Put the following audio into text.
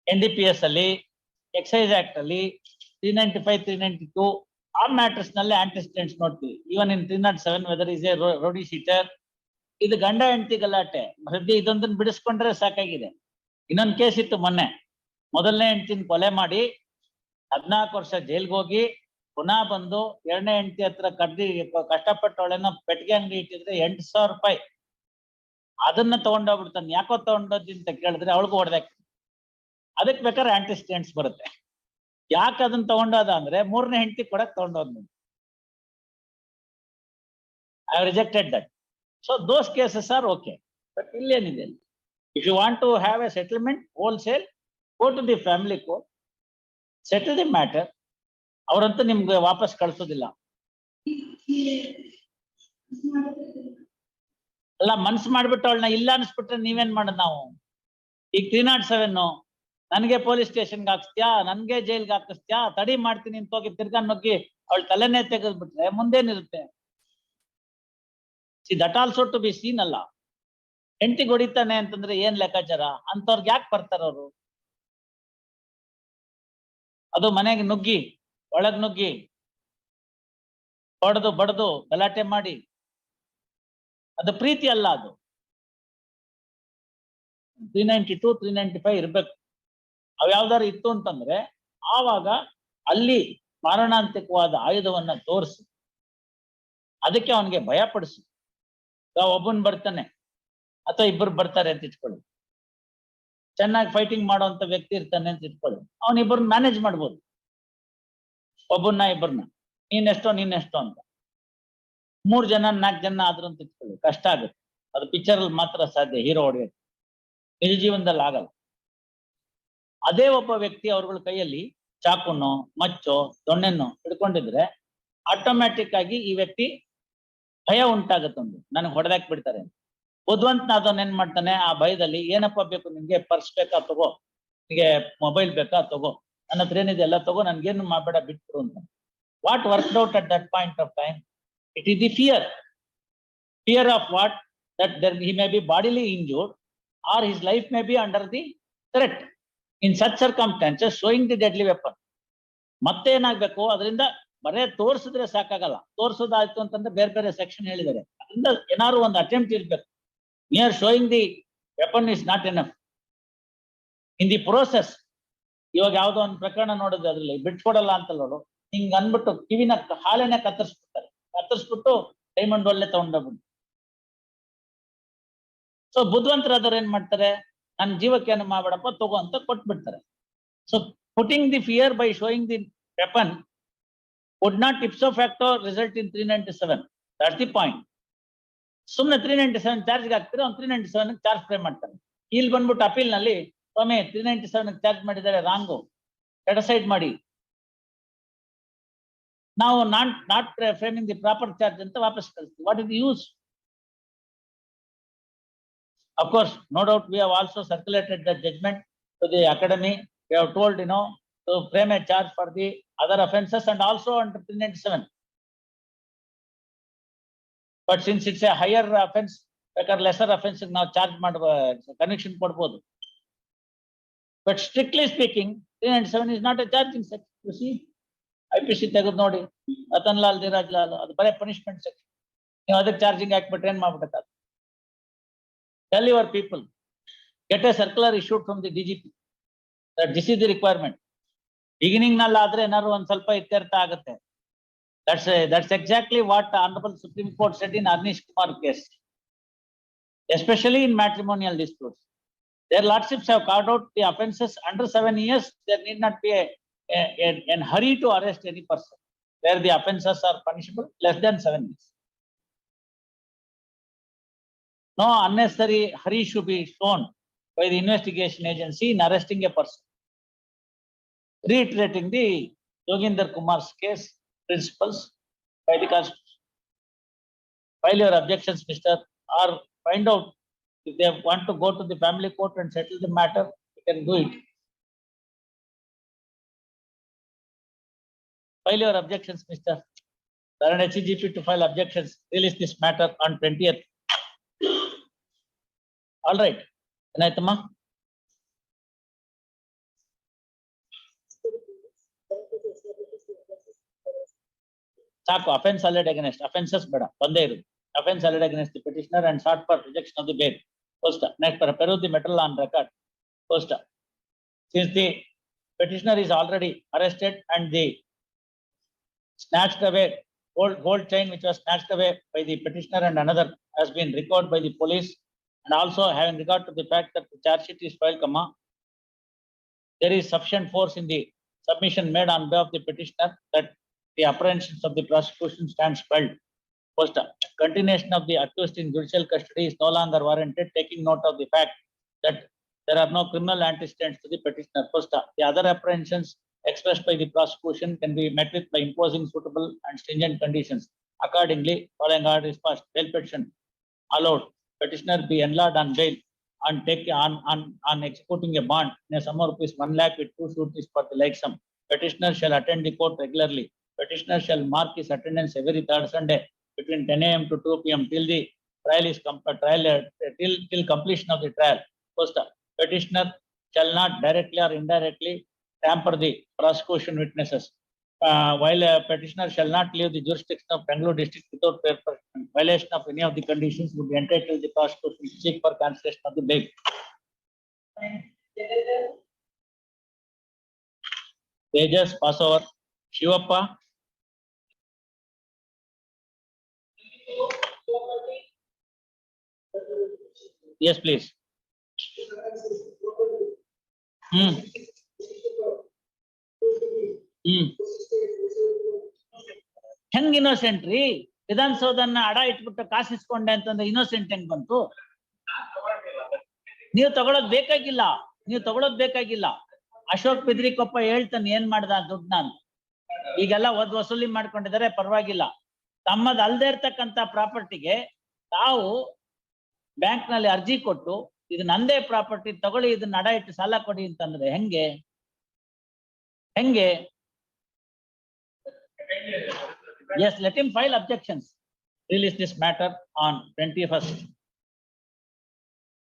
NDPS ಅಲ್ಲಿ, exercise act ಅಲ್ಲಿ 395, 392 ಆ ಮ್ಯಾಟರ್ಸ್ ನಲ್ಲಿ ಆಂಟಿಸಿಡೆಂಟ್ಸ್ ನೋಡ್ತೀವಿ. Even in 307 whether is a rowdy sheeter. ಇದು ಗಂಡ ಹೆಂಡತಿ ಗಲಾಟೆ, ಸದ್ಯ ಇದೊಂದನ್ನು ಬಿಡಿಸ್ಕೊಂಡ್ರೆ ಸಾಕಾಗಿದೆ. ಇನ್ನೊಂದು ಕೇಸ್ ಇತ್ತು ಮೊನ್ನೆ, ಮೊದಲನೇ ಹೆಂಡತಿನ ಕೊಲೆ ಮಾಡಿ 14 ವರ್ಷ ಜೈಲ್ಗೆ ಹೋಗಿ ಪುನಃ ಬಂದು ಎರಡನೇ ಹೆಂಡತಿ ಹತ್ರ ಕಷ್ಟಪಟ್ಟವಳನ್ನ ಪೆಟ್ಟಿಗೆ ಅಂಗಡಿ ಇಟ್ಟಿದ್ರೆ 8,000 ರೂಪಾಯಿ ಅದನ್ನ ತಗೊಂಡೋಗ್ಬಿಡ್ತಾನೆ. ಯಾಕೋ ತಗೊಂಡೋದಿ ಅಂತ ಕೇಳಿದ್ರೆ ಅವಳಿಗೂ ಹೊಡೆದಾಕ. ಅದಕ್ಕೆ ಬೇಕಾದ್ರೆ ಆಂಟಿಸಿಡೆಂಟ್ಸ್ ಬರುತ್ತೆ. ಯಾಕೆ ಅದನ್ನ ತಗೊಂಡೋದ ಅಂದ್ರೆ ಮೂರನೇ ಹೆಂಡತಿ ಕೊಡಕ್ ತಗೊಂಡೋದ್. I have rejected that. So those cases are okay. But ಇಲ್ಲೇನಿದೆ, if you want to have a settlement wholesale, go to the family court, settle the matter. ಅವರಂತೂ ನಿಮ್ಗೆ ವಾಪಸ್ ಕಳ್ಸೋದಿಲ್ಲ. ಅಲ್ಲ, ಮನ್ಸು ಮಾಡ್ಬಿಟ್ಟು ಅವಳನ್ನ ಇಲ್ಲ ಅನ್ಸ್ಬಿಟ್ರೆ ನೀವೇನ್ ಮಾಡೋದು ನಾವು? ಈಗ 307 ನನ್ಗೆ ಪೊಲೀಸ್ ಸ್ಟೇಷನ್ಗೆ ಹಾಕ್ಸ್ತ್ಯಾ, ನನ್ಗೆ ಜೈಲ್ಗೆ ಹಾಕಿಸ್ತ್ಯಾ, ತಡಿ ಮಾಡ್ತೀನಿ ಅಂತ ಹೋಗಿ ತಿರ್ಗಾ ನುಗ್ಗಿ ಅವಳ ತಲೆನೇ ತೆಗೆದ್ಬಿಟ್ರೆ ಮುಂದೇನಿರುತ್ತೆ? See that also to be seen ಅಲ್ಲ. ಹೆಂಡತಿ ಹೊಡಿತಾನೆ ಅಂತಂದ್ರೆ ಏನ್ ಲೆಕ್ಕಾಚಾರ? ಅಂತವ್ರಿಗೆ ಯಾಕೆ ಬರ್ತಾರ ಅವರು? ಅದು ಮನೆಗೆ ನುಗ್ಗಿ ಒಳಗ್ ನುಗ್ಗಿ ಹೊಡೆದು ಬಡದು ಗಲಾಟೆ ಮಾಡಿ, ಅದು ಪ್ರೀತಿ ಅಲ್ಲ. ಅದು 392, 395 ಇರ್ಬೇಕು. ಅವ್ ಯಾವ್ದಾರು ಇತ್ತು ಅಂತಂದ್ರೆ ಆವಾಗ ಅಲ್ಲಿ ಮಾರಣಾಂತಿಕವಾದ ಆಯುಧವನ್ನ ತೋರಿಸಿ ಅದಕ್ಕೆ ಅವನಿಗೆ ಭಯ ಪಡಿಸಿ. ಒಬ್ಬನ್ ಬರ್ತಾನೆ ಅಥವಾ ಇಬ್ಬರು ಬರ್ತಾರೆ ಅಂತ ಇಟ್ಕೊಳ್ಳಿ, ಚೆನ್ನಾಗಿ ಫೈಟಿಂಗ್ ಮಾಡುವಂತ ವ್ಯಕ್ತಿ ಇರ್ತಾನೆ ಅಂತ ಇಟ್ಕೊಳ್ಳಿ, ಅವನಿಬ್ಬರನ್ನ ಮ್ಯಾನೇಜ್ ಮಾಡ್ಬೋದು. ಒಬ್ಬನ್ನ ಇಬ್ಬರನ್ನ ನೀನೆಷ್ಟೋ ಅಂತ 3 ಜನ 4 ಜನ ಆದ್ರೂ ಅಂತ ಇಟ್ಕೊಳ್ಳಿ, ಕಷ್ಟ ಆಗುತ್ತೆ. ಅದು ಪಿಕ್ಚರ್ ಅಲ್ಲಿ ಮಾತ್ರ ಸಾಧ್ಯ ಹೀರೋ ಹೊಡೆಯೋದು, ನಿಜ ಜೀವನದಲ್ಲಿ ಆಗಲ್ಲ. ಅದೇ ಒಬ್ಬ ವ್ಯಕ್ತಿ ಅವ್ರಗಳ ಕೈಯಲ್ಲಿ ಚಾಕುನೋ ಮಚ್ಚೋ ದೊಣ್ಣೆನೋ ಹಿಡ್ಕೊಂಡಿದ್ರೆ ಆಟೋಮ್ಯಾಟಿಕ್ ಆಗಿ ಈ ವ್ಯಕ್ತಿ ಭಯ ಉಂಟಾಗುತ್ತೆ. ಒಂದು ನನಗೆ ಹೊಡೆದಾಕ್ ಬಿಡ್ತಾರೆ. ಬುದ್ಧಿವಂತನಾದವನ್ ಏನ್ ಮಾಡ್ತಾನೆ, ಆ ಭಯದಲ್ಲಿ ಏನಪ್ಪ ಬೇಕು ನಿಮ್ಗೆ? ಪರ್ಸ್ ಬೇಕಾ ತಗೋ, ನಿಮಗೆ ಮೊಬೈಲ್ ಬೇಕಾ ತಗೋ, ನನ್ನ ಹತ್ರ ಏನಿದೆ ಎಲ್ಲ ತಗೋ, ನನ್ಗೇನು ಮಾಡಬೇಡ ಬಿಟ್ಬಿಡು ಅಂತ. What worked out at that point of time? It is the fear of what? That there he may be bodily injured or his life may be under the threat. In such circumstances, showing the deadly weapon. ಮತ್ತೆ ಏನಾಗ್ಬೇಕು? ಅದರಿಂದ ಬರೇ ತೋರಿಸಿದ್ರೆ ಸಾಕಾಗಲ್ಲ. ತೋರಿಸೋದಾಯ್ತು ಅಂತಂದ್ರೆ ಬೇರೆ ಬೇರೆ section ಹೇಳಿದ್ದಾರೆ. ಅದರಿಂದ ಏನಾದ್ರು ಒಂದು ಅಟೆಂಪ್ಟ್ ಇರ್ಬೇಕು. Near showing the weapon is not enough. In the process, ಇವಾಗ ಯಾವ್ದೋ ಒಂದು ಪ್ರಕರಣ ನೋಡಿದ್ರೆ ಅದ್ರಲ್ಲಿ ಬಿಟ್ಕೊಡಲ್ಲ ಅಂತ ನೋಡು, ಹಿಂಗ್ ಅನ್ಬಿಟ್ಟು ಕಿವಿನ ಹಾಲೆನೆ ಕತ್ತರಿಸ್ಬಿಟ್ಟು ಡೈಮಂಡ್ ಒಳ್ಳೆ ತಗೊಂಡೋಗ್ಬಿಟ್ಟು. ಸೊ ಬುದ್ಧಿವಂತರಾದವ್ರು ಏನ್ ಮಾಡ್ತಾರೆ, ನನ್ನ ಜೀವಕ್ಕೆ ಏನು ಮಾಡ್ಬೇಡಪ್ಪ ತಗೋ ಅಂತ ಕೊಟ್ಬಿಡ್ತಾರೆ. So putting the fear by showing the weapon would not ipso facto result in 397. That's the point. ಸುಮ್ಮನೆ 397 ಚಾರ್ಜ್ಗೆ ಹಾಕ್ತಾರೆ, ಅವ್ನು 397 ಚಾರ್ಜ್ ಫ್ರೇಮ್ ಮಾಡ್ತಾರೆ. ಇಲ್ಲಿ ಬಂದ್ಬಿಟ್ಟು ಅಪೀಲ್ ನಲ್ಲಿ ಸ್ವಾಮಿ 397 ಚಾರ್ಜ್ ಮಾಡಿದ್ದಾರೆ, ರಾಂಗು, ಸೆಟಸೈಡ್ ಮಾಡಿ, ನಾವು not framing the proper charge ಅಂತ ವಾಪಸ್ ಕಳಿಸ್ತೀವಿ. What is the use? Of course, no doubt we have also circulated the judgment to the academy. We have told, to frame a charge for the other offences and also under 397. But since it's a higher offense, ಬೇಕಾದ್ರೆ lesser offense ನಾವು charge ಮಾಡುವ connection ಕೊಡ್ಬೋದು. But strictly speaking, 397 is not a charging section. You see, IPC ತೆಗೆದು ನೋಡಿ, ರತನ್ ಲಾಲ್, ಧೀರಾಜ್ ಲಾಲ್, ಅದು ಬರೇ punishment section. ನೀವು ಅದಕ್ಕೆ ಚಾರ್ಜಿಂಗ್ ಹಾಕ್ಬಿಟ್ರೆ ಏನ್ ಮಾಡ್ಬಿಡ್ತಾರೆ? Tell your people, get a circular issued from the DGP that this is the requirement. Beginning nalla ಆದ್ರೆ ಏನಾದ್ರು ಒಂದ್ ಸ್ವಲ್ಪ ಇತ್ಯರ್ಥ ಆಗುತ್ತೆ. That's exactly what the Honorable Supreme Court said in Arnish Kumar case, especially in matrimonial disputes. Their lordships have carved out the offences under 7 years. There need not be a hurry to arrest any person where the offences are punishable less than 7 years. No unnecessary hurry should be shown by the investigation agency in arresting a person. Reiterating the Yoginder Kumar's case principles by the Constitution. File your objections, Mr. Or find out if they want to go to the family court and settle the matter, you can do it. File your objections, Mr. Current HCGP to file objections. Release this matter on 20th. All right. ಏನಾಯ್ತಮ್ಮ? ಸಾಕು offence allied against offenses ಬೇಡ ಒಂದೇ ಇರುತ್ತೆ offense alleged against the petitioner and sought for rejection of the bail. First, next for peruse the matter on record. First, since the petitioner is already arrested and the snatched away gold chain which was snatched away by the petitioner and another has been recovered by the police, and also having regard to the fact that the charge sheet is filed, there is sufficient force in the submission made on behalf of the petitioner that the apprehensions of the prosecution stands filed. First, continuation of the accused in judicial custody is no longer warranted, taking note of the fact that there are no criminal antecedents to the petitioner. First, the other apprehensions expressed by the prosecution can be met with by imposing suitable and stringent conditions. Accordingly, following order is passed, bail petition allowed, petitioner be enlarged on bail and take on executing a bond in a sum of rupees 1 lakh with 2 sureties for the like sum. Petitioner shall attend the court regularly. Petitioner shall mark his attendance every third Sunday between 10 AM to 2 PM till the trial is till completion of the trial. First, petitioner shall not directly or indirectly tamper the prosecution witnesses. While a petitioner shall not leave the jurisdiction of Bangalore district without violation of any of the conditions, would be entitled the prosecution to seek for cancellation of the bail. Pages pass over. Shivappa. Yes, please. ಹೆಂಗ್ innocent ರೀ? ವಿಧಾನಸೌಧನ್ನ ಅಡ ಇಟ್ಬಿಟ್ಟು ಕಾಸು ಇಸ್ಕೊಂಡೆ ಅಂತಂದ್ರೆ innocent ಹೆಂಗ್ ಬಂತು? ನೀವು ತಗೊಳೋದ್ ಬೇಕಾಗಿಲ್ಲ. ಅಶೋಕ್ ಬಿದ್ರಿಕೊಪ್ಪ ಹೇಳ್ತಾನೆ ಏನ್ ಮಾಡ್ದ ದುಡ್ಡನ್ನ ಅಂತ. ಈಗೆಲ್ಲ ವಸೂಲಿ ಮಾಡ್ಕೊಂಡಿದ್ದಾರೆ, ಪರವಾಗಿಲ್ಲ. ತಮ್ಮದ್ ಅಲ್ದೇ ಇರ್ತಕ್ಕಂತ ಪ್ರಾಪರ್ಟಿಗೆ ತಾವು ಬ್ಯಾಂಕ್ ನಲ್ಲಿ ಅರ್ಜಿ ಕೊಟ್ಟು ಇದು ನಂದೇ ಪ್ರಾಪರ್ಟಿ ತಗೊಳ್ಳಿ, ಇದನ್ನ ಅಡ ಇಟ್ಟು ಸಾಲ ಕೊಡಿ ಅಂತಂದ್ರೆ ಹೆಂಗೆ? Yes, let him file objections. Release this matter on 21st.